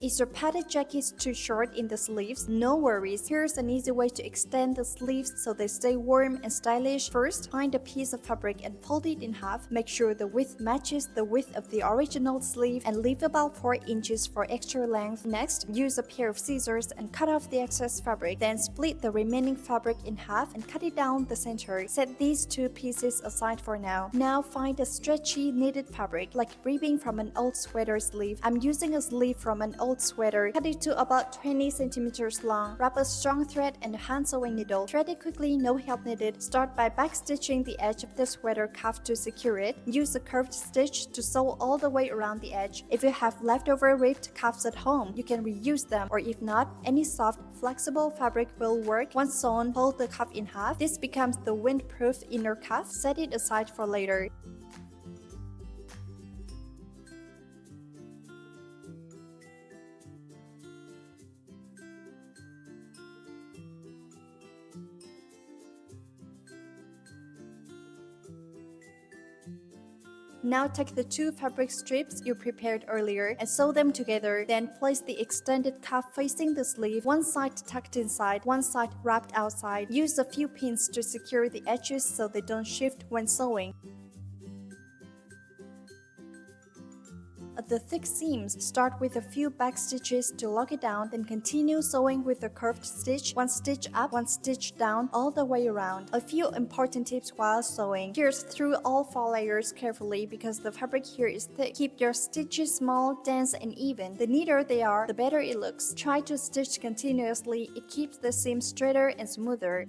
Is your padded jacket too short in the sleeves? No worries, here's an easy way to extend the sleeves so they stay warm and stylish. First, find a piece of fabric and fold it in half. Make sure the width matches the width of the original sleeve and leave about 4 inches for extra length. Next, use a pair of scissors and cut off the excess fabric. Then split the remaining fabric in half and cut it down the center. Set these two pieces aside for now. Now find a stretchy knitted fabric, like ribbing from an old sweater sleeve. I'm using a sleeve from an old sweater. Cut it to about 20 centimeters long. Wrap a strong thread and a hand sewing needle. Thread it quickly, no help needed. Start by backstitching the edge of the sweater cuff to secure it. Use a curved stitch to sew all the way around the edge. If you have leftover ripped cuffs at home, you can reuse them, or if not, any soft, flexible fabric will work. Once sewn, fold the cuff in half. This becomes the windproof inner cuff. Set it aside for later. Now take the two fabric strips you prepared earlier and sew them together. Then place the extended cuff facing the sleeve, one side tucked inside, one side wrapped outside. Use a few pins to secure the edges so they don't shift when sewing. At the thick seams, start with a few back stitches to lock it down, then continue sewing with a curved stitch, one stitch up, one stitch down, all the way around. A few important tips while sewing. Pierce through all 4 layers carefully because the fabric here is thick. Keep your stitches small, dense, and even. The neater they are, the better it looks. Try to stitch continuously. It keeps the seam straighter and smoother.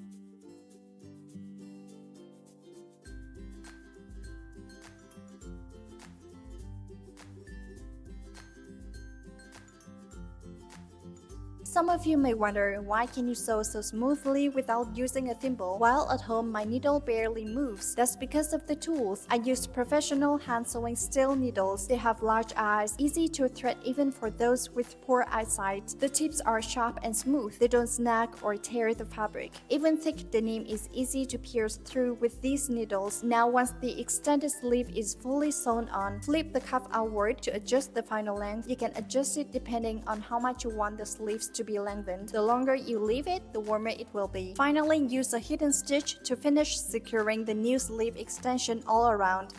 Some of you may wonder, why can you sew so smoothly without using a thimble? While at home, my needle barely moves. That's because of the tools. I used professional hand sewing steel needles. They have large eyes, easy to thread even for those with poor eyesight. The tips are sharp and smooth. They don't snag or tear the fabric. Even thick denim is easy to pierce through with these needles. Now once the extended sleeve is fully sewn on, flip the cuff outward to adjust the final length. You can adjust it depending on how much you want the sleeves to be lengthened. The longer you leave it, the warmer it will be. Finally, use a hidden stitch to finish securing the new sleeve extension all around.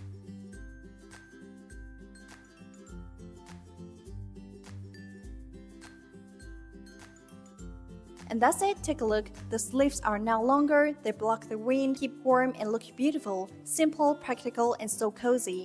And that's it, take a look. The sleeves are now longer, they block the wind, keep warm, and look beautiful. Simple, practical, and so cozy.